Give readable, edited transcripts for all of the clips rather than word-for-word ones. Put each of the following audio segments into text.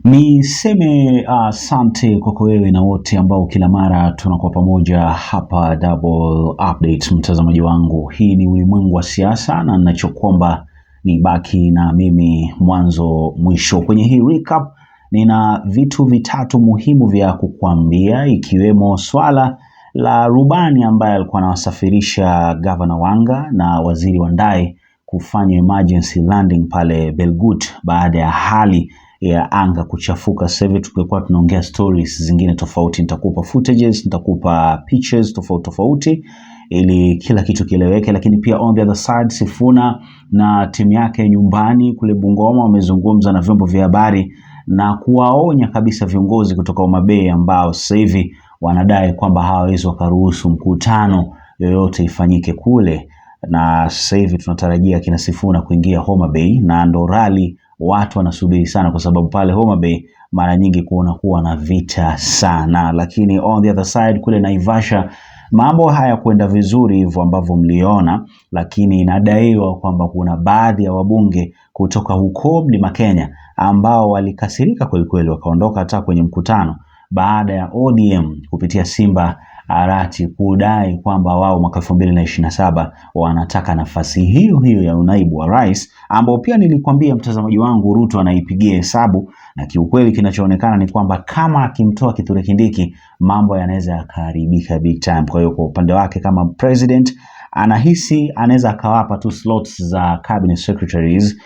Niseme asante kwako wewe na wote ambao kila mara tunakuwa pamoja hapa Double Update, mtazamaji wangu. Hii ni ulimwengu wa siasa na ninachokuomba ni baki na mimi mwanzo mwisho. Kwenye hii recap nina vitu vitatu muhimu vya kukuambia, ikiwemo swala la rubani ambaye alikuwa anawasafirisha Governor Wanga na Waziri Wandayi kufanya emergency landing pale Belgut baada ya hali ya anga kuchafuka. Sasa hivi tukikuwa tunaongea stories zingine tofauti, nitakupa footages, nitakupa pictures tofauti ili kila kitu kieleweke. Lakini pia on the other side, Sifuna na timu yake nyumbani kule Bungoma wamezungumza na vyombo vya habari na kuwaonya kabisa viongozi kutoka Homa Bay ambao sasa hivi wanadai kwamba hawawezi wakaruhusu mkutano yoyote ifanyike kule. Na sasa hivi tunatarajia kina Sifuna kuingia Homa Bay, na ndo rally watu wanasubiri sana, kwa sababu pale Homa Bay mara nyingi kuwa na vita sana. Lakini on the other side kule Naivasha mambo haya kwenda vizuri hivyo ambavyo mliona, lakini inadaiwa kwamba kuna baadhi ya wabunge kutoka huko Mlima Kenya ambao walikasirika kweli wakaondoka hata kwenye mkutano baada ya ODM kupitia Simba Arati kudai kwamba wao mwaka 2027 wanataka nafasi hiyo ya unaibu wa rais, ambao pia nilikwambia mtazamaji wangu Ruto anaipigia hesabu, na kiukweli kinachoonekana ni kwamba kama akimtoa Kithure Kindiki mambo yanaweza yakaharibika big time. Kwa hiyo kwa upande wake kama president anahisi anaweza akawapa tu slots za cabinet secretaries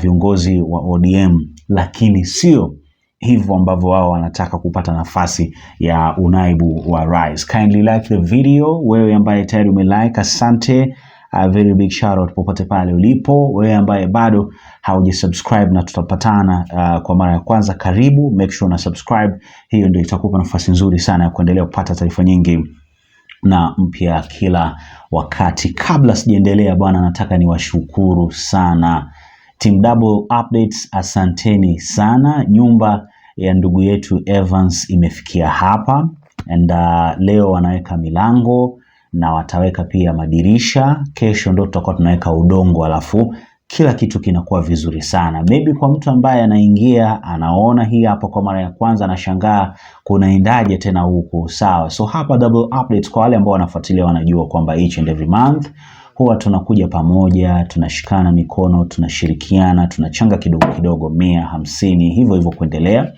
viongozi wa ODM, lakini sio hivyo ambavyo wao wanataka kupata nafasi ya unaibu wa rais. Kindly like the video. Wewe ambaye tayari umelike, asante. A very big shout out popote pale ulipo. Wewe ambaye bado haujasubscribe na tutapatana kwa mara ya kwanza, karibu, make sure una subscribe. Hiyo ndio itakupa nafasi nzuri sana ya kuendelea kupata taarifa nyingi na mpya kila wakati. Kabla sijaendelea bwana, nataka niwashukuru sana Team Double Updates, asanteni sana. Nyumba ya ndugu yetu Evans imefikia hapa, and leo wanaweka milango na wataweka pia madirisha. Kesho ndo tutakuwa tunaweka udongo, alafu kila kitu kinakuwa vizuri sana. Maybe kwa mtu ambaye anaingia anaona hii hapa kwa mara ya kwanza anashangaa kunaendaje tena huku, sawa. So hapa Double Updates, kwa wale ambao wanafuatilia wanajua kwamba each and every month huwa tunakuja pamoja, tunashikana mikono, tunashirikiana, tunachanga kidogo 150 hivyo kuendelea.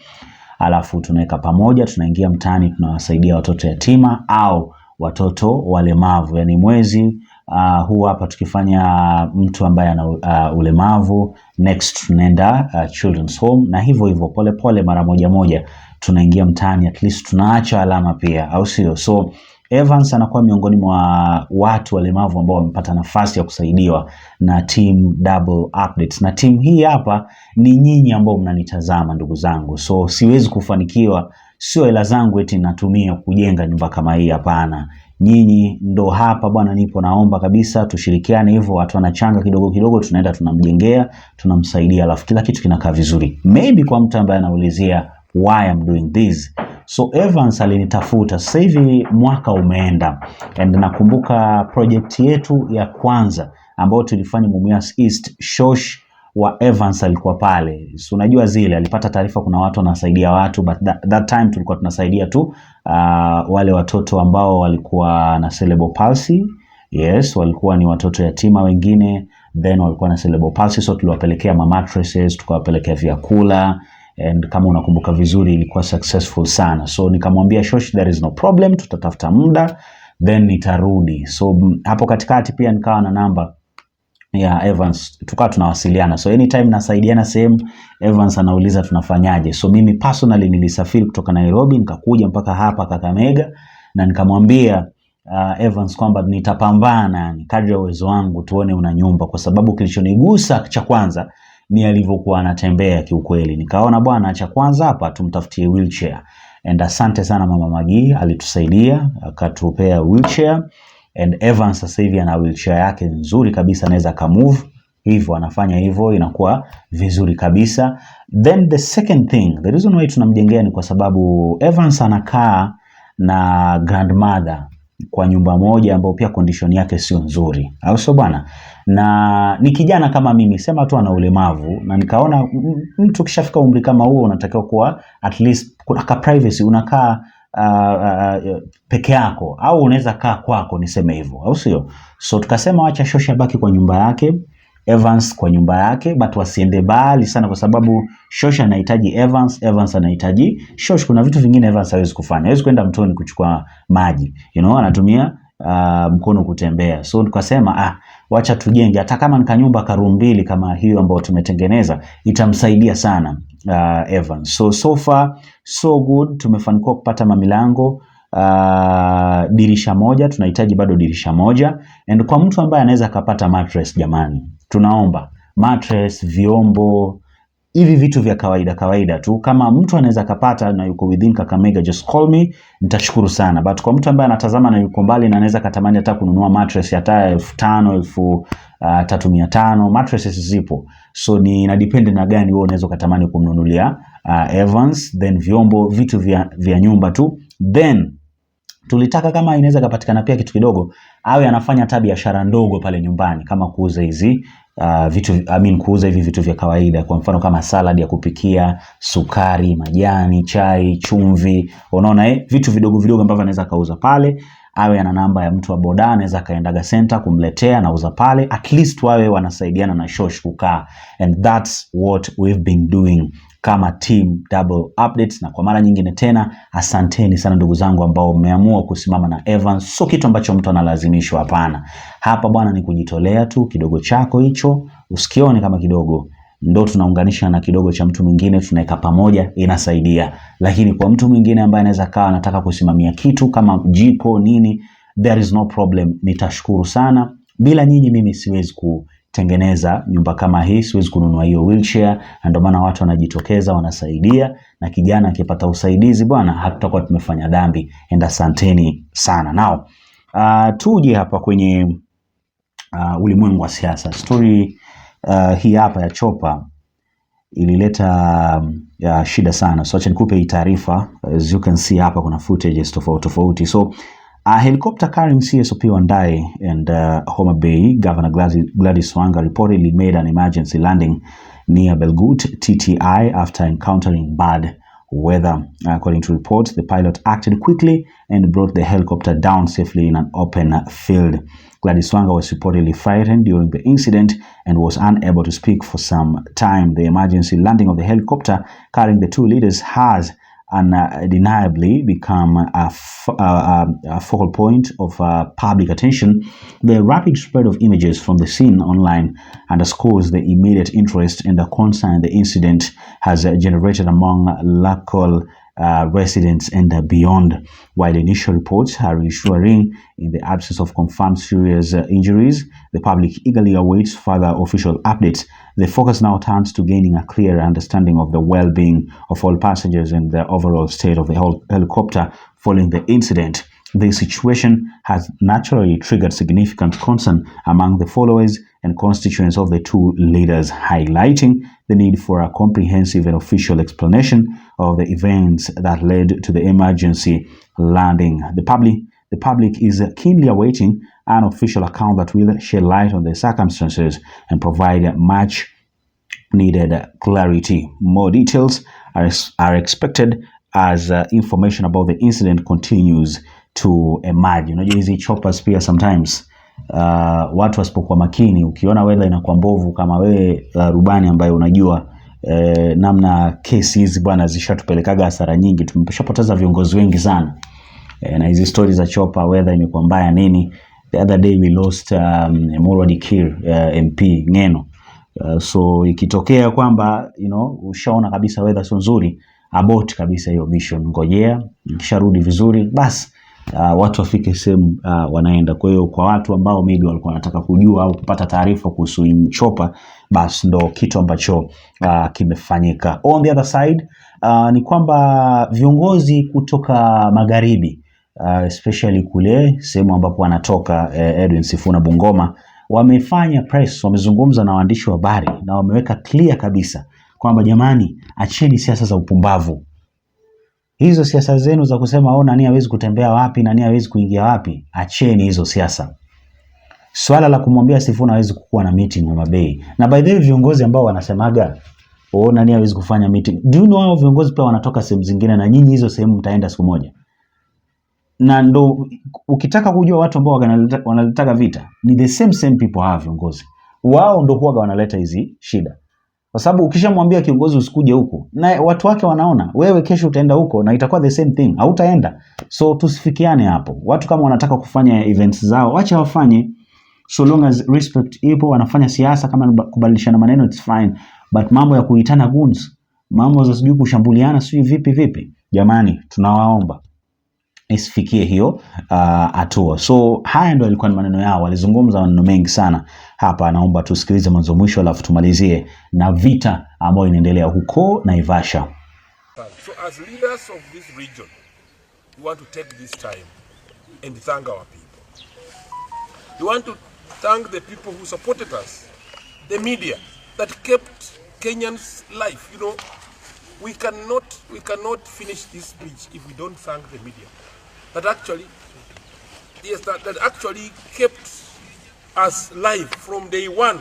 Alafu tunaweka pamoja, tunaingia mtaani, tunawasaidia watoto yatima au watoto walemavu. Yani mwezi huu hapa tukifanya mtu ambaye ana ulemavu, next tunaenda children's home, na hivyo pole mara moja tunaingia mtaani, at least tunaacha alama pia, au sio? So Evans anakuwa miongoni mwa watu walemavu ambao wamepata nafasi ya kusaidiwa na Team Double Updates. Na team hii hapa ni nyinyi ambao mnanitazama ndugu zangu. So siwezi kufanikiwa, sio hela zangu eti natumia kujenga nyumba kama hii, hapana. Nyinyi ndo hapa bwana, nipo naomba kabisa tushirikiane hivyo, watu wanachanga kidogo tunaenda tunamjengea, tunamsaidia, alafu kila kitu kinakaa vizuri. Maybe kwa mtu ambaye anaulizia why I'm doing this. So Evans alinitafuta, sasa hivi mwaka umeenda, and nakumbuka project yetu ya kwanza ambayo tulifanya Mumias East, Shosh wa Evans alikuwa pale. So unajua zile alipata taarifa kuna watu wanasaidia watu, but that time tulikuwa tunasaidia tu wale watoto ambao walikuwa na cerebral palsy. Yes, walikuwa ni watoto yatima wengine, then walikuwa na cerebral palsy, so tuliwapelekea mattresses, tukawapelekea vyakula, and kama unakumbuka vizuri ilikuwa successful sana. So nikamwambia Shosh, there is no problem, tutatafuta muda then nitarudi. So hapo katikati pia nikawa na namba ya Evans, tukawa tunawasiliana. So anytime nasaidiana sehemu, Evans anauliza tunafanyaje. So mimi personally nilisafiri kutoka Nairobi nikakuja mpaka hapa Kakamega, na nikamwambia Evans kwamba nitapambana kadri ya uwezo wangu tuone una nyumba, kwa sababu kilichonigusa cha kwanza ni alivyokuwa anatembea kiukweli. Nikaona bwana, cha kwanza hapa tumtafutie wheelchair, and asante sana Mama Magi alitusaidia akatupea wheelchair, and Evans sasa hivi ana wheelchair yake nzuri kabisa, anaweza ka move hivyo, anafanya hivyo, inakuwa vizuri kabisa. Then the second thing, the reason why tunamjengea ni kwa sababu Evans anakaa na grandmother, kwa nyumba moja ambayo pia condition yake sio nzuri, au sio bwana? Na ni kijana kama mimi, sema tu ana ulemavu, na nikaona mtu kishafika umri kama huo unatakiwa kuwa at least kuna privacy, unakaa peke yako au unaweza kaa kwako, niseme hivyo, au sio? So tukasema acha Shosha baki kwa nyumba yake, Evans kwa nyumba yake, but wasiende mbali sana, kwa sababu Shosha anahitaji Evans, Evans anahitaji Shosh. Kuna vitu vingine Evans hawezi kufanya, hawezi kwenda mtoni kuchukua maji, anatumia mkono kutembea. So tukasema wacha tujenge hata kama ni kanyumba karumbili kama hiyo ambayo tumetengeneza, itamsaidia sana Evans. So far so good, tumefanikiwa kupata mamilango dirisha moja, tunahitaji bado dirisha moja. And kwa mtu ambaye anaweza kapata mattress, jamani, tunaomba mattress, vyombo, hivi vitu vya kawaida tu, kama mtu anaweza kapata na yuko within Kakamega, just call me, nitashukuru sana. But kwa mtu ambaye anatazama na yuko mbali na anaweza katamani hata kununua mattress hata 5,000, 3,500, mattresses zipo. So ni ina depend na gani wewe unaweza katamani kumnunulia Evans. Then vyombo, vitu vya nyumba tu. Then tulitaka kama inaweza kupatikana pia kitu kidogo, awe anafanya hata biashara ndogo pale nyumbani, kama kuuza hizi kuuza hivi vitu vya kawaida, kwa mfano kama salad ya kupikia, sukari, majani, chai, chumvi, unaona vitu vidogo ambavyo anaweza kauza pale. Awe ana namba ya mtu wa boda, anaweza kaendaga center kumletea na uza pale, at least wawe wanasaidiana na Shosh kukaa. And that's what we've been doing kama team Double Updates. Na kwa mara nyingine tena, asanteni sana ndugu zangu ambao mmeamua kusimama na Evans. So kitu ambacho mtu analazimishwa, hapana. Hapa bwana ni kujitolea tu, kidogo chako hicho usikione kama kidogo, ndo tunaunganisha na kidogo cha mtu mwingine, tunaweka pamoja, inasaidia. Lakini kwa mtu mwingine ambaye anaweza kaa anataka kusimamia kitu kama jiko nini, there is no problem. Nitashukuru sana. Bila nyinyi mimi siwezi kutengeneza nyumba kama hii, siwezi kununua hiyo wheelchair. Ndio maana watu wanajitokeza, wanasaidia, na kijana akipata usaidizi bwana, hatutakuwa tumefanya dhambi. And asanteni sana. Now tuje hapa kwenye ulimwengu wa siasa. Story hii hapa ya Chopa ilileta shida sana. So acha nikupe hii taarifa. As you can see hapa kuna footages tofauti. So a helicopter carrying CSOP Wandayi and Homa Bay Governor Gladys Wanga reportedly made an emergency landing near Belgut, TTI, after encountering bad weather. According to reports, the pilot acted quickly and brought the helicopter down safely in an open field. Gladys Wanga was reportedly frightened during the incident and was unable to speak for some time. The emergency landing of the helicopter carrying the two leaders has undeniably become a focal point of public attention. The rapid spread of images from the scene online underscores the immediate interest and the concern the incident has generated among local residents and beyond. While initial reports are reassuring in the absence of confirmed serious injuries, the public eagerly awaits further official updates. The focus now turns to gaining a clear understanding of the well-being of all passengers and the overall state of the helicopter following the incident. The situation has naturally triggered significant concern among the followers and constituents of the two leaders, highlighting the need for a comprehensive and official explanation of the events that led to the emergency landing. The public is keenly awaiting an official account that will shed light on the circumstances and provide much needed clarity. More details are expected as information about the incident continues to emerge. Unajua hizi choppers pia sometimes watu wasipokuwa makini, ukiona weather inakuwa mbovu, kama wewe rubani ambaye unajua namna kesi hizi bwana zishatupelekaga hasara nyingi, tumeshapoteza viongozi wengi sana. Na hizi stories za chopper, weather imekuwa mbaya nini. The other day we lost Morwadi Kir, MP Ngeno. So ikitokea kwamba ushaona kabisa weather sio nzuri, abort kabisa hiyo mission, ngojea ikisharudi vizuri basi watu wafike sehemu wanaenda. Kwa hiyo kwa watu ambao maybe walikuwa wanataka kujua au kupata taarifa kuhusu Chopa, basi ndo kitu ambacho kimefanyika. On the other side, ni kwamba viongozi kutoka magharibi, especially kule sehemu ambapo wanatoka Edwin Sifuna Bungoma, wamefanya press, wamezungumza na waandishi wa habari na wameweka clear kabisa kwamba jamani, acheni siasa za upumbavu. Hizo siasa zenu za kusema nani hawezi kutembea wapi, nani hawezi kuingia wapi, acheni hizo siasa. Swala la kumwambia Sifuna hawezi kukuwa na meeting Homa Bay. Na by the way, viongozi ambao wanasemaga nani hawezi kufanya meeting, do you know hao viongozi pia wanatoka sehemu zingine, na nyinyi hizo sehemu mtaenda siku moja. Na ndo ukitaka kujua watu ambao wanalitaka vita, ni the same people hawa viongozi. Wao ndo huaga wanaleta hizi shida. Kwa sababu ukishamwambia kiongozi usikuje huko, na watu wake wanaona wewe kesho utaenda huko na itakuwa the same thing, hautaenda. So tusifikiane hapo. Watu kama wanataka kufanya events zao, acha wafanye, so long as respect ipo. Wanafanya siasa, kama kubadilishana maneno it's fine, but mambo ya kuitana goons, mambo za sijui kushambuliana sijui vipi, jamani tunawaomba isifikie hiyo hatua. So haya ndio yalikuwa ni maneno yao, walizungumza maneno mengi sana hapa. Naomba tusikilize mwanzo mwisho, alafu tumalizie na vita ambayo inaendelea huko Naivasha. So as leaders of this region, we want to take this time and thank our people. We want to thank the people who supported us, the media that kept Kenyans' life. You know, we cannot finish this speech if we don't thank the media. That actually kept us live from day one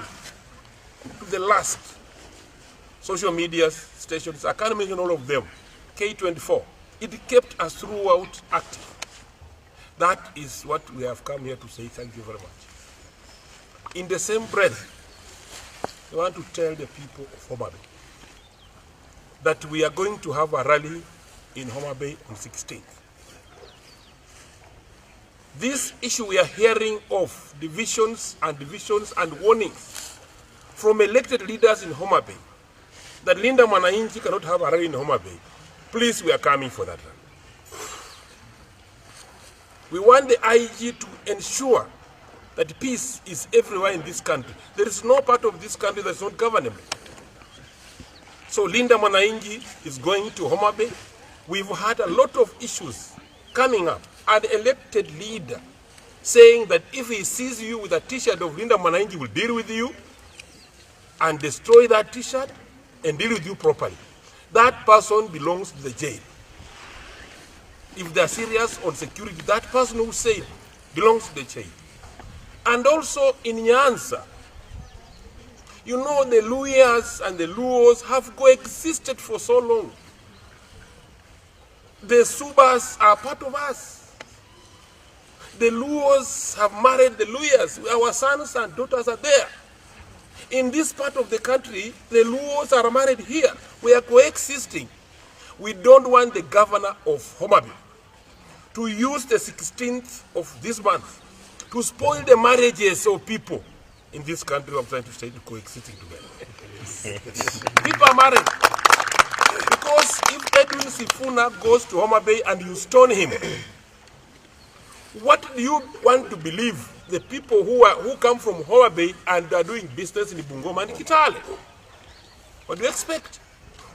to the last. Social media stations, I can't mention all of them, K24, it kept us throughout active. That is what we have come here to say. Thank you very much. In the same breath, I want to tell the people of Homa Bay that we are going to have a rally in Homa Bay on 16th. This issue we are hearing of divisions and warnings from elected leaders in Homa Bay that Linda Mwananchi cannot have a rally in Homa Bay. Please, we are coming for that rally. We want the IG to ensure that peace is everywhere in this country. There is no part of this country that is not governable. So Linda Mwananchi is going to Homa Bay. We've had a lot of issues coming up. An elected leader saying that if he sees you with a t-shirt of Linda Mwananchi, will deal with you and destroy that t-shirt and deal with you properly. That person belongs to the jail. If they are serious on security, that person who said belongs to the jail. And also in Nyanza, you know, the Luyas and the Luos have coexisted for so long. The Subas are part of us. The Luos have married the Luyas. Our sons and daughters are there. In this part of the country, the Luos are married here. We are coexisting. We don't want the governor of Homa Bay to use the 16th of this month to spoil the marriages of people in this country. I'm trying to say to coexisting together. People are married. Because if Edwin Sifuna goes to Homa Bay and you stone him, what do you want to believe the people who come from Homa Bay and are doing business in Bungoma and Kitale? What do you expect?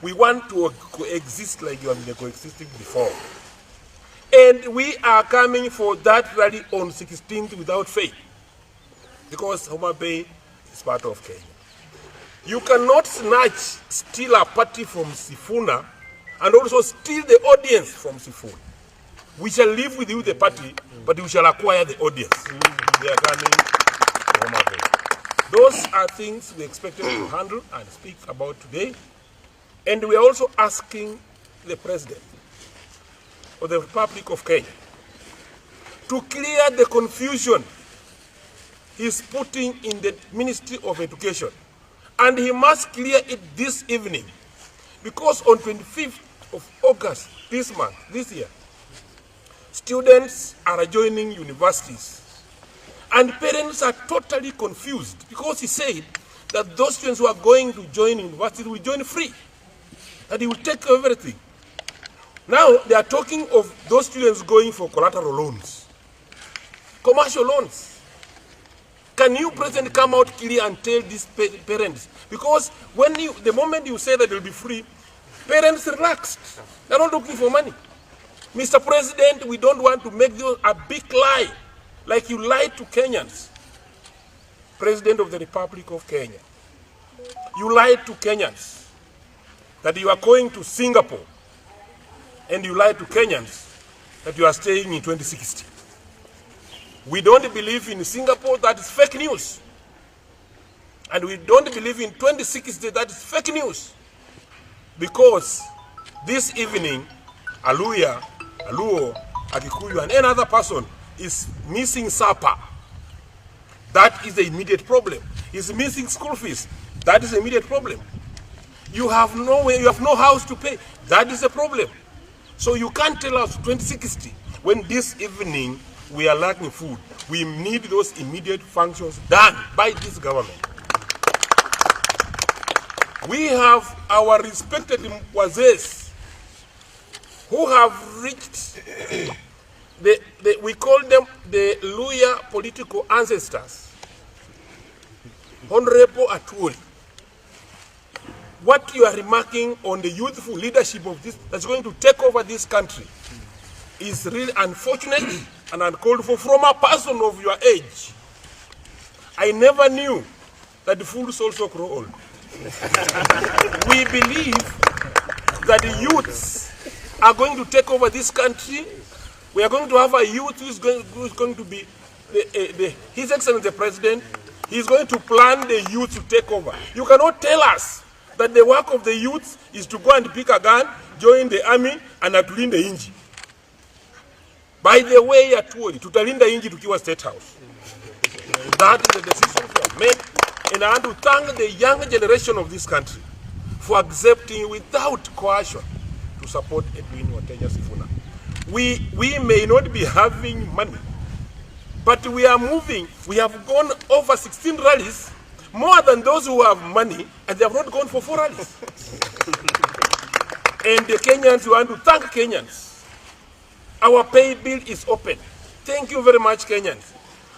We want to coexist like you have been coexisting before. And we are coming for that rally on 16th without fail. Because Homa Bay is part of Kenya. You cannot steal a party from Sifuna and also steal the audience from Sifuna. We shall live with you the party, but we shall acquire the audience. They are coming to Homa Bay. Those are things we expected to handle and speak about today. And we are also asking the President of the Republic of Kenya to clear the confusion he's putting in the Ministry of Education. And he must clear it this evening, because on 25th of August this year, students are joining universities. And parents are totally confused because he said that those students who are going to join universities will join free, that he will take care of everything. Now they are talking of those students going for collateral loans, commercial loans. Can you, President, come out clear and tell these parents? Because the moment you say that it will be free, parents relaxed. They're not looking for money. Mr. President, we don't want to make this a big lie, like you lied to Kenyans. President of the Republic of Kenya, you lied to Kenyans that you are going to Singapore and you lie to Kenyans that you are staying in 2060. We don't believe in Singapore, that is fake news. And we don't believe in 2060, that is fake news. Because this evening, Aluya, Aluo, Agikuyu, and any other person is missing supper. That is the immediate problem. Is missing school fees. That is the immediate problem. You have nowhere, you have no house to pay. That is the problem. So you can't tell us 2060 when this evening we are lacking food. We need those immediate functions done by this government. We have our respected Mwazes who have reached, we call them the Luya political ancestors. Honorable Atwoli, what you are remarking on the youthful leadership of this that's going to take over this country is really unfortunate and uncalled for from a person of your age. I never knew that the fools also grow old. We believe that the youths are going to take over this country. We are going to have a youth who is going to be His Excellency the President. He's going to plan the youth to take over. You cannot tell us that the work of the youth is to go and pick a gun, join the army, and atulinda inji. By the way, Atwoli, tutalinda inji tukiwa State House. That is the decision we have made. And I want to thank the young generation of this country for accepting without coercion to support Edwin Watenya Sifuna. We may not be having money, but we are moving. We have gone over 16 rallies, more than those who have money, and they have not gone for 4 rallies. And the Kenyans, we want to thank Kenyans. Our pay bill is open. Thank you very much, Kenyans,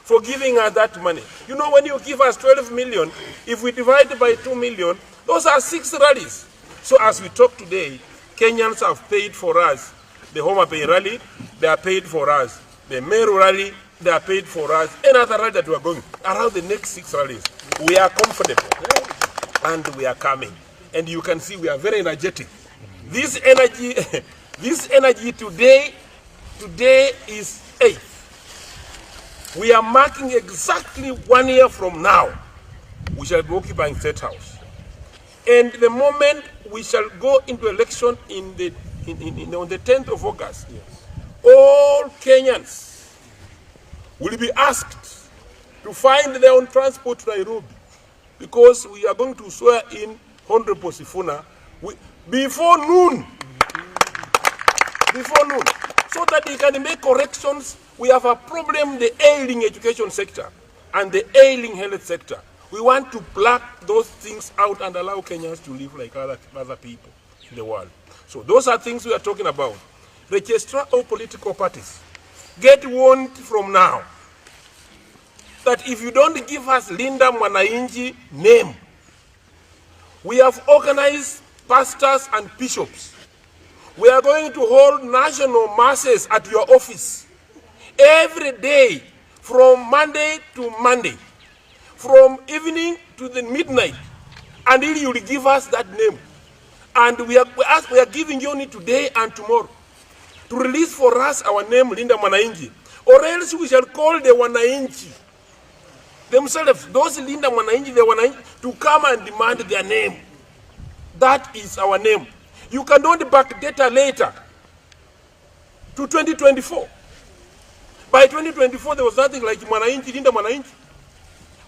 for giving us that money. You know, when you give us 12 million, if we divide by 2 million, those are 6 rallies. So as we talk today, Kenyans have paid for us the Homa Bay rally, they are paid for us the Meru rally, they are paid for us any other rally that we are going around the next 6 rallies. We are comfortable and we are coming, and you can see we are very energetic. This energy today is 8th. We are marking exactly 1 year from now. We shall be occupying State House, and the moment we shall go into election on the 10th of August, all Kenyans will be asked to find their own transport to Nairobi, because we are going to swear in Honorable Sifuna before noon. Before noon. So that they can make corrections. We have a problem, the ailing education sector and the ailing health sector. We want to pluck those things out and allow Kenyans to live like other people in the world. So those are things we are talking about. Registrar of political parties, get warned from now that if you don't give us Linda Mwananchi name, we have organized pastors and bishops. We are going to hold national masses at your office every day from Monday to Monday, from evening to the midnight, until you will give us that name. And we are giving you only today and tomorrow to release for us our name, Linda Mwananchi, or else we shall call the Wananchi themselves, those Linda Mwananchi, the Wananchi, to come and demand their name. That is our name. You cannot backdate later to 2024. By 2024, there was nothing like Mwananchi, Linda Mwananchi.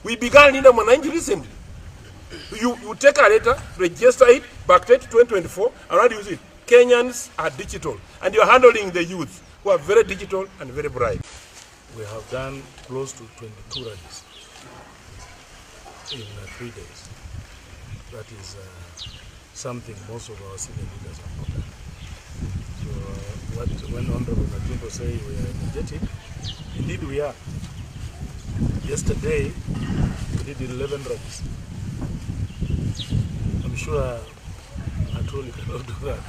We began Linda Mwananchi recently. You take a letter, register it, backdate to 2024, and not use it. Kenyans are digital, and you are handling the youth who are very digital and very bright. We have done close to 22 rallies in 3 days. That is something most of our senior leaders have not done. So when Honorable Natimbo say we are energetic, indeed we are. Yesterday we did 11 rallies. I'm sure Atwoli cannot do that.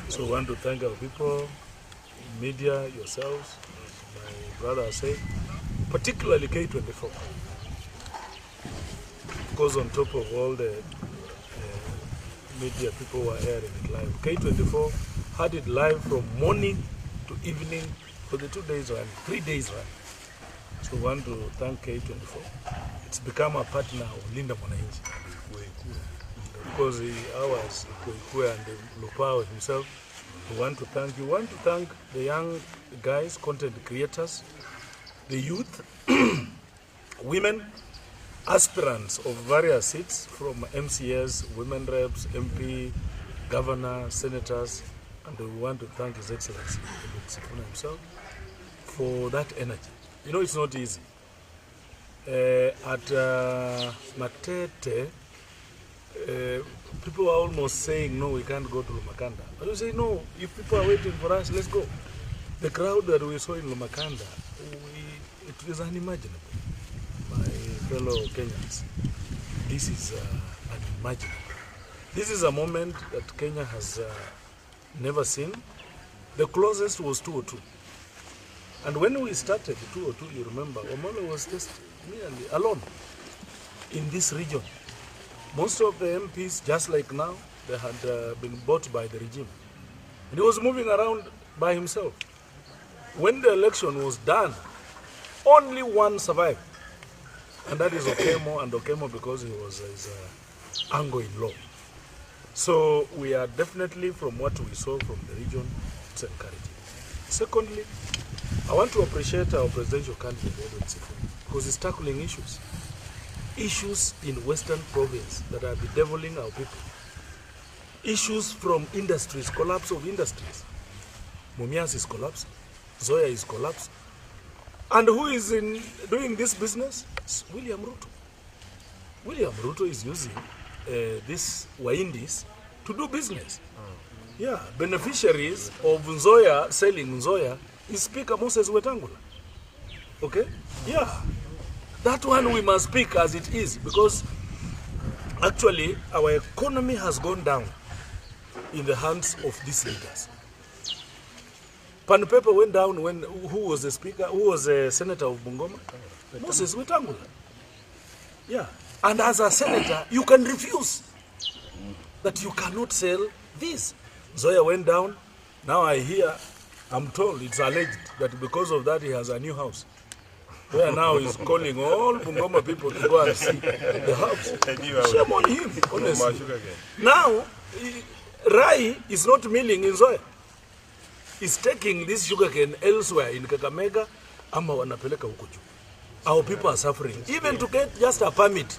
So I want to thank our people, media, yourselves, my brother said, particularly K24. Because on top of all the media people who are airing it live, K24 had it live from morning to evening for the 2 days run, 3 days run. So we want to thank K24. It's become a partner of Linda Mwananchi. Because ours, Kwekwe and Lupao himself, we want to thank you. We want to thank the young guys, content creators, the youth, women, aspirants of various seats from MCS, women reps, MP, governor, senators, and we want to thank His Excellency himself for that energy. You know, it's not easy. At Matete, people are almost saying, no, we can't go to Lumakanda. But we say, no, if people are waiting for us, let's go. The crowd that we saw in Lumakanda, it is unimaginable. My fellow Kenyans, this is unimaginable. This is a moment that Kenya has never seen. The closest was 202. And when we started 202, you remember, Omolo was just merely alone in this region. Most of the MPs, just like now, they had been bought by the regime. And he was moving around by himself. When the election was done, only one survived. And that is Okemo, and Okemo because he was his uncle-in-law. So we are definitely, from what we saw from the region, it's encouraging. Secondly, I want to appreciate our presidential candidate, because he's tackling issues. Issues in Western Province that are bedeviling our people. Issues from industries, collapse of industries. Mumias is collapsing. Zoya is collapsing. And who is doing this business? It's William Ruto. William Ruto is using these Waindis to do business. Yeah, beneficiaries of Nzoia, selling Nzoia, is Speaker Moses Wetangula. Okay? Yeah. That one we must speak as it is, because actually our economy has gone down in the hands of these leaders. Pan paper went down when who was the speaker? Who was the senator of Bungoma? Moses Wetangula. Yeah. And as a senator, you can refuse that you cannot sell this. Zoya went down. Now I'm told, it's alleged that because of that he has a new house. Where now he's calling all Bungoma people to go and see the house. Shame on him, honestly. Now, Rai is not milling in Zoya. He's taking this sugarcane elsewhere in Kakamega, ama wanapeleka huko juu. Our people are suffering. Even to get just a permit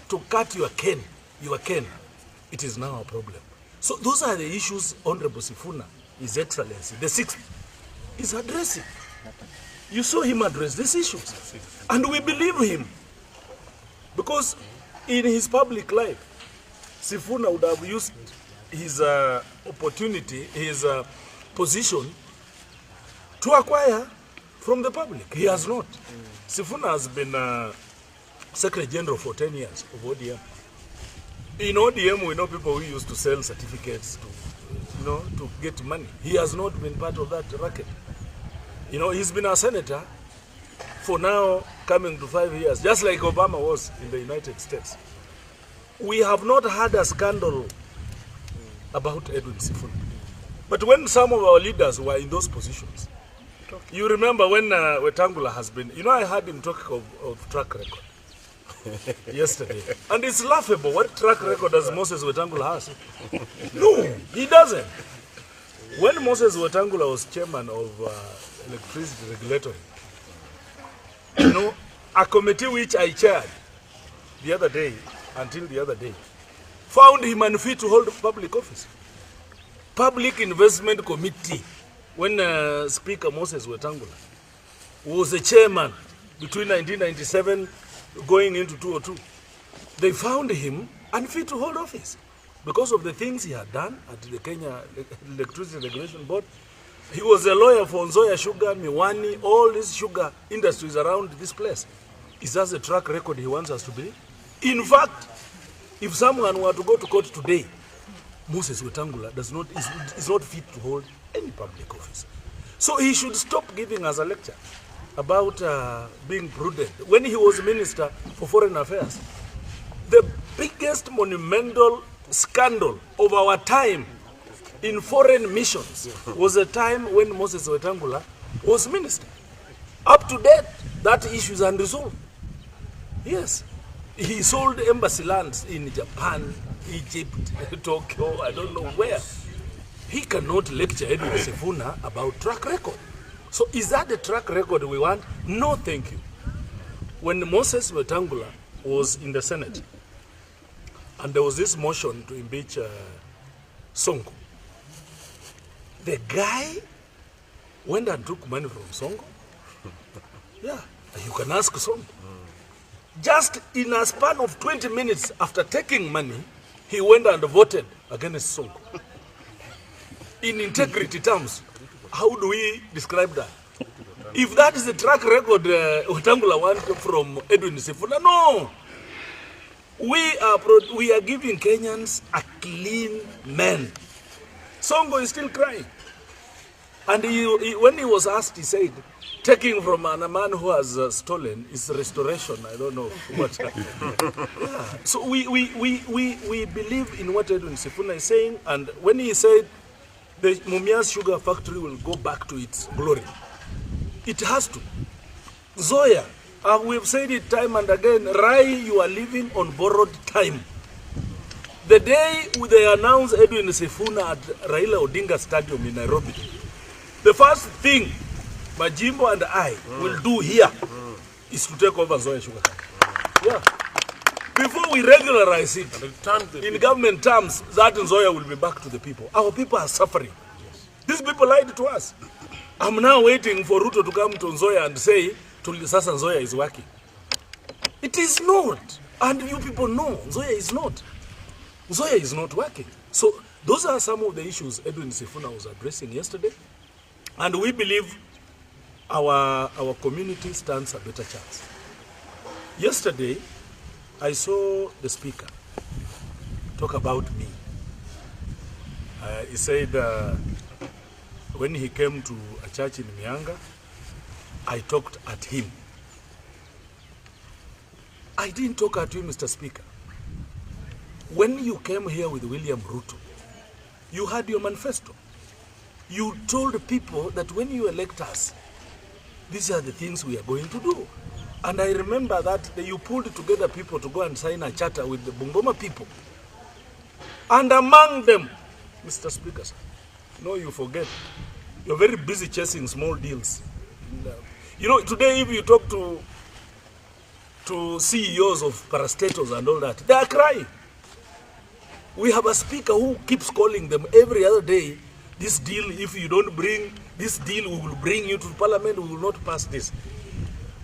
to cut your cane, it is now a problem. So those are the issues Honorable Sifuna, His Excellency, the sixth, is addressing. You saw him address these issues. And we believe him. Because in his public life, Sifuna would have used his opportunity, his position to acquire from the public. He has not. Sifuna has been Secretary General for 10 years of ODM. In ODM, we know people who used to sell certificates to get money. He has not been part of that racket. He's been a senator for now coming to 5 years, just like Obama was in the United States. We have not had a scandal about Edwin Sifuna. But when some of our leaders were in those positions, you remember when Wetangula has been, I heard him talk of track record yesterday. And it's laughable. What track record does Moses Wetangula has? No, he doesn't. When Moses Wetangula was chairman of electricity regulatory, a committee which I chaired until the other day, found him unfit to hold public office. Public Investment Committee, when Speaker Moses Wetangula was the chairman between 1997 going into 2002, they found him unfit to hold office because of the things he had done at the Kenya Electricity Regulation Board. He was a lawyer for Nzoia Sugar, Miwani, all these sugar industries around this place. Is that the track record he wants us to believe? In fact, if someone were to go to court today, Moses Wetangula is not fit to hold any public office. So he should stop giving us a lecture about being prudent. When he was Minister for Foreign Affairs, the biggest monumental scandal of our time in foreign missions was a time when Moses Wetangula was minister. Up to date, that issue is unresolved. Yes. He sold embassy lands in Japan, Egypt, Tokyo, I don't know where. He cannot lecture Edwin Sifuna about track record. So is that the track record we want? No, thank you. When Moses Wetangula was in the Senate, and there was this motion to impeach Sonko, the guy went and took money from Sonko. Yeah, you can ask Sonko. Just in a span of 20 minutes after taking money, he went and voted against Sonko. In integrity terms, how do we describe that? If that is the track record Wetangula wants from Edwin Sifuna, no. We are giving Kenyans a clean man. Sonko is still crying. And when he was asked, he said, taking from a man who has stolen is restoration. I don't know what. Yeah. So we believe in what Edwin Sifuna is saying. And when he said the Mumias sugar factory will go back to its glory, it has to. Zoya, we've said it time and again, Rai, you are living on borrowed time. The day they announced Edwin Sifuna at Raila Odinga Stadium in Nairobi, the first thing Majimbo and I will do here is to take over Zoya Sugar. Yeah. Before we regularize it, in government terms, that Zoya will be back to the people. Our people are suffering. These people lied to us. I'm now waiting for Ruto to come to Nzoia and say, Sasa Nzoia is working. It is not. And you people know, Nzoia is not. Nzoia is not working. So those are some of the issues Edwin Sifuna was addressing yesterday. And we believe our community stands a better chance. Yesterday, I saw the speaker talk about me. He said when he came to a church in Mianga, I talked at him. I didn't talk at you, Mr. Speaker. When you came here with William Ruto, you had your manifesto. You told people that when you elect us, these are the things we are going to do. And I remember that you pulled together people to go and sign a charter with the Bungoma people. And among them, Mr. Speaker, no, you forget. You're very busy chasing small deals. You know, today if you talk to CEOs of parastatals and all that, they are crying. We have a speaker who keeps calling them every other day, this deal, if you don't bring this deal, we will bring you to parliament, we will not pass this.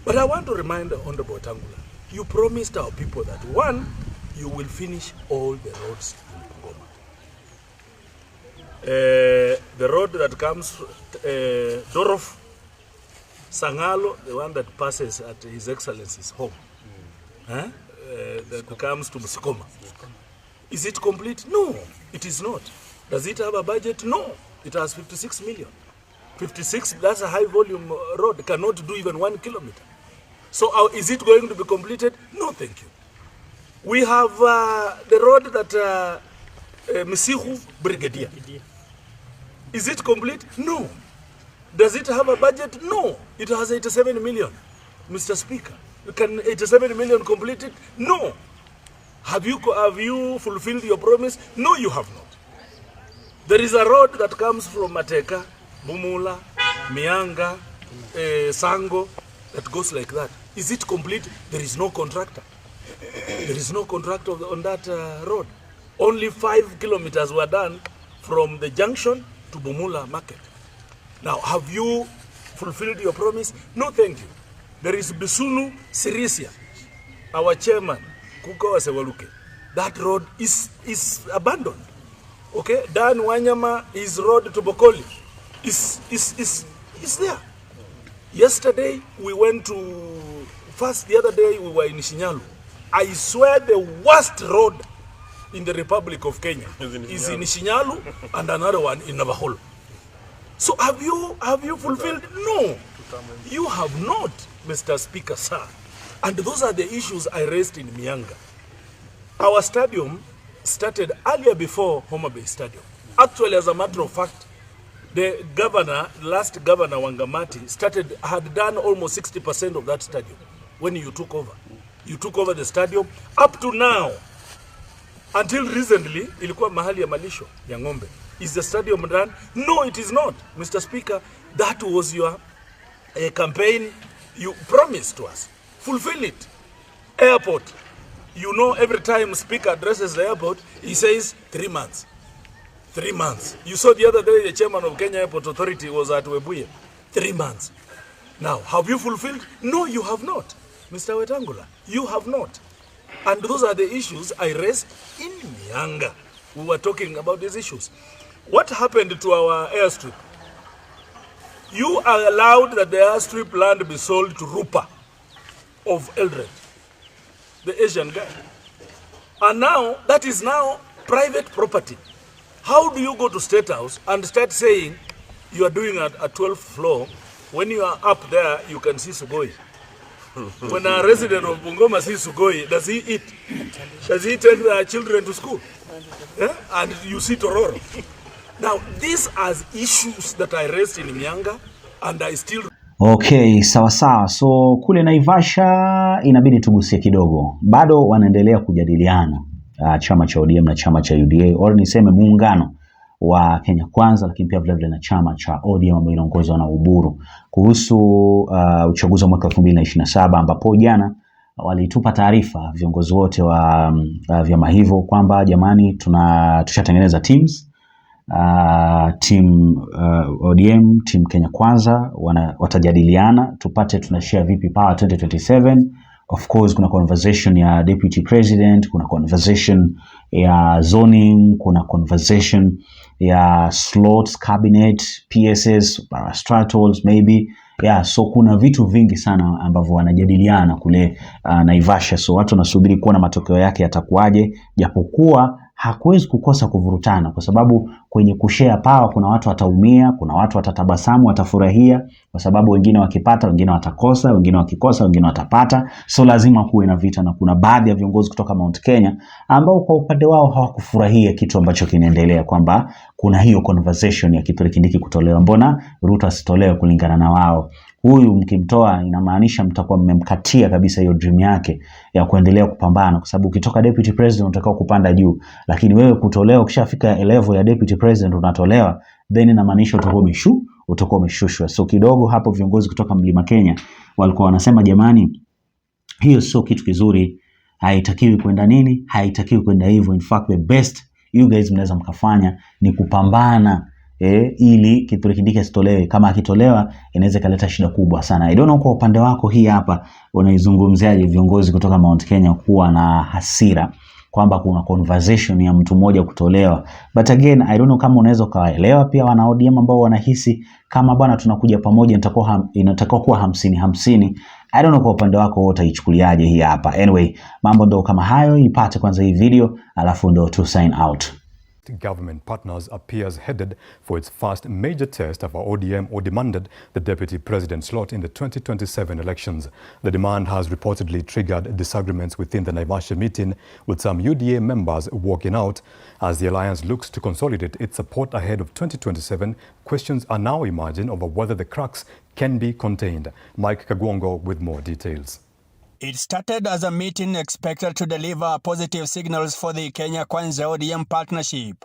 But I want to remind Honorable Wetangula, you promised our people that, one, you will finish all the roads in Bungoma. The road that comes, Dorof, Sangalo, the one that passes at His Excellency's home, that comes to Musikoma. Is it complete? No, it is not. Does it have a budget? No, it has 56 million. 56, that's a high volume road, cannot do even 1 kilometer. So is it going to be completed? No, thank you. We have the road that Misihu Brigadier. Is it complete? No. Does it have a budget? No. It has 87 million. Mr. Speaker, can 87 million complete it? No. Have you fulfilled your promise? No, you have not. There is a road that comes from Mateka, Bumula, Mianga, Sango, that goes like that. Is it complete? There is no contractor. There is no contractor on that road. Only 5 kilometers were done from the junction to Bumula market. Now, have you fulfilled your promise? No, thank you. There is Bisunu Sirisia, our chairman, Kukawa Sewaluke. That road is abandoned. Okay, Dan Wanyama, his road to Bokoli is there. Yesterday we went to, the other day we were in Shinyalu. I swear the worst road in the Republic of Kenya is in Shinyalu and another one in Navaholo. So have you fulfilled? No, you have not, Mr. Speaker, sir. And those are the issues I raised in Mianga. Our stadium started earlier before Homa Bay Stadium. Actually, as a matter of fact, the last governor Wanga had done almost 60% of that stadium when you took over. You took over the stadium. Up to now, until recently, ilikuwa mahali ya malisho ya ng'ombe. Is the stadium done? No, it is not. Mr. Speaker, that was your campaign you promised to us. Fulfill it. Airport. You know, every time Speaker addresses the airport, he says 3 months. 3 months. You saw the other day the chairman of Kenya Airport Authority was at Webuye. 3 months. Now, have you fulfilled? No, you have not. Mr. Wetangula, you have not. And those are the issues I raised in Yanga. We were talking about these issues. What happened to our airstrip? You allowed that the airstrip land be sold to Rupa of Eldred, the Asian guy. And now, that is now private property. How do you go to State House and start saying you are doing a 12th floor when you are up there, you can see Sugoi? When a resident of Bungoma sees Sugoi, does he eat? Does he take their children to school? Yeah? And you see Tororo. Now, these are issues that I raised in Mianga, and I still... Okay, sawa sawa. So kule Naivasha inabidi tugusie kidogo. Bado wanaendelea kujadiliana chama cha ODM na chama cha UDA, au niseme muungano wa Kenya Kwanza, lakini pia vile vile na chama cha ODM ambao inaongozwa na Uburu kuhusu uchaguzi wa mwaka 2027, ambapo jana walitupa taarifa viongozi wote wa vyama hivyo kwamba jamani, tushatengeneza teams. Team ODM, team Kenya Kwanza watajadiliana tupate tunashare vipi power 2027. Of course kuna conversation ya deputy president, kuna conversation ya zoning, kuna conversation ya slots, cabinet, PSS, parastatals maybe. Yeah, so kuna vitu vingi sana ambavyo wanajadiliana kule Naivasha. So watu wanasubiri kuona matokeo yake yatakuwaje, japokuwa hakuwezi kukosa kuvurutana kwa sababu kwenye kushare power kuna watu wataumia, kuna watu watatabasamu, watafurahia kwa sababu wengine wakipata, wengine watakosa, wengine wakikosa, wengine watapata. So lazima kuwe na vita, na kuna baadhi ya viongozi kutoka Mount Kenya ambao kwa upande wao hawakufurahia kitu ambacho kinaendelea, kwamba kuna hiyo conversation ya Kithure Kindiki kutolewa. Mbona Ruto asitolewe kulingana na wao? Huyu mkimtoa inamaanisha mtakuwa mmemkatia kabisa hiyo dream yake ya kuendelea kupambana, kwa sababu ukitoka deputy president utakao kupanda juu, lakini wewe kutolewa ukishafika level ya deputy president unatolewa, then inamaanisha utakuwa umeshushwa. So kidogo hapo viongozi kutoka Mlima Kenya walikuwa wanasema jamani, hiyo sio kitu kizuri, haitakiwi kwenda nini, haitakiwi kwenda hivyo. In fact the best you guys mnaweza mkafanya ni kupambana ili Kithure Kindiki asitolewe. Kama akitolewa inaweza kaleta shida kubwa sana. I don't know kwa upande wako hii hapa unaizungumziaje viongozi kutoka Mount Kenya kuwa na hasira kwamba kuna conversation ya mtu mmoja kutolewa? But again, I don't know kama unaweza kaelewa pia wana ODM ambao wanahisi kama bwana tunakuja pamoja inatakuwa kuwa 50-50. I don't know kwa upande wako wote ichukuliaje hii hapa. Anyway, mambo ndo kama hayo. Ipate kwanza hii video alafu ndo to sign out. Government partners appears headed for its first major test of ODM or demanded the deputy president slot in the 2027 elections. The demand has reportedly triggered disagreements within the Naivasha meeting, with some UDA members walking out. As the alliance looks to consolidate its support ahead of 2027, questions are now emerging over whether the cracks can be contained. Mike Kagwongo with more details. It started as a meeting expected to deliver positive signals for the Kenya Kwanza-ODM partnership,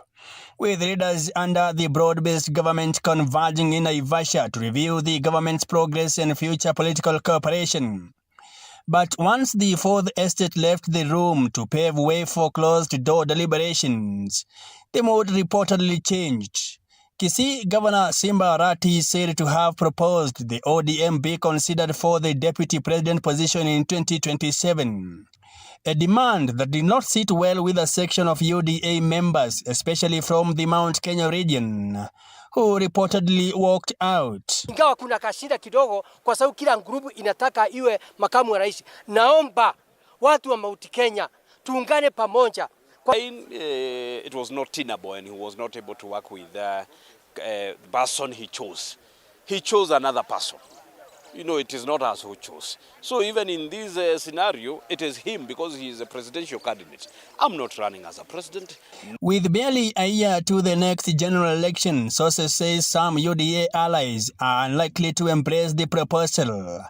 with leaders under the broad-based government converging in Naivasha to review the government's progress and future political cooperation. But once the Fourth Estate left the room to pave way for closed-door deliberations, the mood reportedly changed. Kisii Governor Simba Arati said to have proposed the ODM be considered for the deputy president position in 2027, a demand that did not sit well with a section of UDA members, especially from the Mount Kenya region, who reportedly walked out. Ingawa kuna kashida kidogo kwa sababu kila grupu inataka iwe makamu wa rais. Naomba watu wa Mount Kenya tuungane pamoja. It was not tenable and he was not able to work with the person he chose. He chose another person. you know, it is not us who choose. So even in this scenario, it is him because he is a presidential candidate. I'm not running as a president. With barely a year to the next general election, sources say some UDA allies are unlikely to embrace the proposal,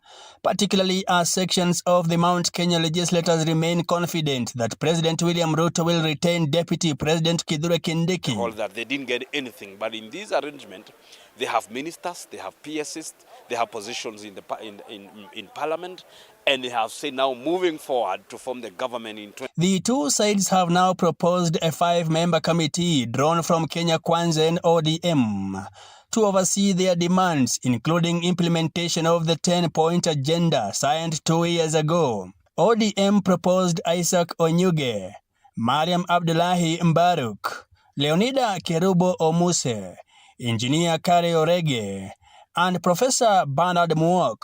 particularly as sections of the Mount Kenya legislators remain confident that President William Ruto will retain Deputy President Kithure Kindiki. All that they didn't get anything, but in this arrangement, they have ministers, they have PSs, they have positions in parliament, and they have said now moving forward to form the government in. The two sides have now proposed a 5-member committee drawn from Kenya Kwanza and ODM to oversee their demands, including implementation of the 10-point agenda signed 2 years ago. ODM proposed Isaac Onyuge, Mariam Abdullahi Mbaruk, Leonida Kerubo Omuse, Engineer Kare Orege, and Professor Bernard Muok.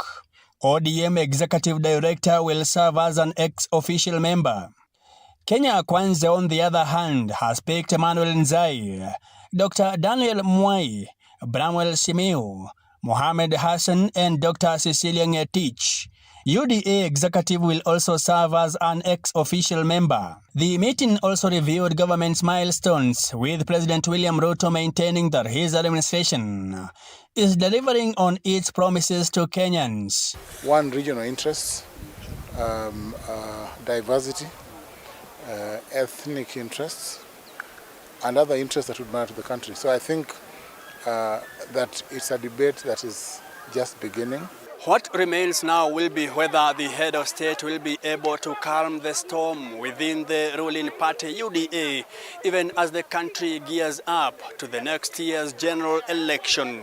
ODM Executive Director will serve as an ex-official member. Kenya Kwanza, on the other hand, has picked Emmanuel Nzai, Dr. Daniel Mwai, Bramwell Simiu, Mohamed Hassan, and Dr. Cecilia Ngetich. UDA Executive will also serve as an ex-official member. The meeting also reviewed government's milestones, with President William Ruto maintaining that his administration is delivering on its promises to Kenyans. One, regional interests, diversity, ethnic interests, and other interests that would matter to the country. So I think that it's a debate that is just beginning. What remains now will be whether the head of state will be able to calm the storm within the ruling party UDA, even as the country gears up to the next year's general election.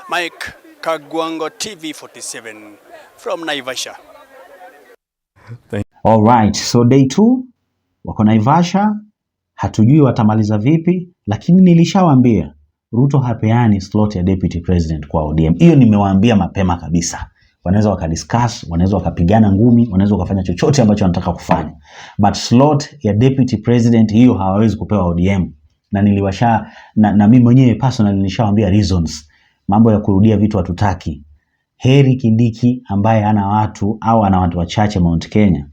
Mike Kagwango, TV47 from Naivasha. All right, so day 2 wako Naivasha, hatujui watamaliza vipi, lakini nilishawaambia Ruto hapeani slot ya deputy president kwa ODM. Hiyo nimewaambia mapema kabisa. Wanaweza wakadiscuss, wanaweza wakapigana ngumi, wanaweza wakafanya chochote ambacho wanataka kufanya. But slot ya deputy president hiyo hawawezi kupewa ODM. Na na mimi mwenyewe personally nilishawaambia reasons. Mambo ya kurudia vitu hatutaki. Heri Kindiki ambaye ana watu au ana watu wachache Mount Kenya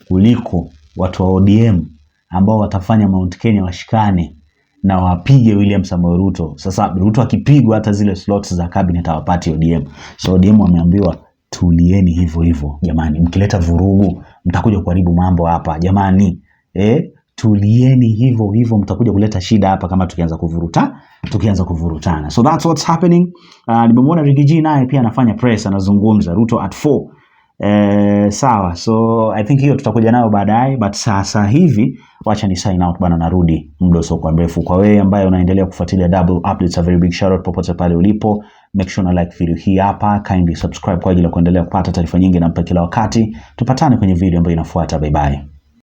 kuliko watu wa ODM ambao watafanya Mount Kenya washikane na wapige William Samoei Ruto. Sasa Ruto akipigwa hata zile slots za cabinet hawapati ODM. So ODM wameambiwa tulieni hivyo hivyo. Jamani, mkileta vurugu mtakuja kuharibu mambo hapa. Jamani, tulieni hivyo hivyo, mtakuja kuleta shida hapa kama tukianza kuvurutana. So that's what's happening. Nimemwona Rigiji naye pia anafanya press, anazungumza Ruto at 4. Sawa, so I think hiyo tutakuja nayo baadaye, but sasa hivi wacha ni sign out bana, narudi muda sio kwa mrefu. Kwa wewe ambaye unaendelea kufuatilia Double Updates, a very big shout out popote pale ulipo. Make sure na like video hii hapa, kindly subscribe kwa ajili ya kuendelea kupata taarifa nyingi na kila wakati. Tupatane kwenye video ambayo inafuata. Bye bye.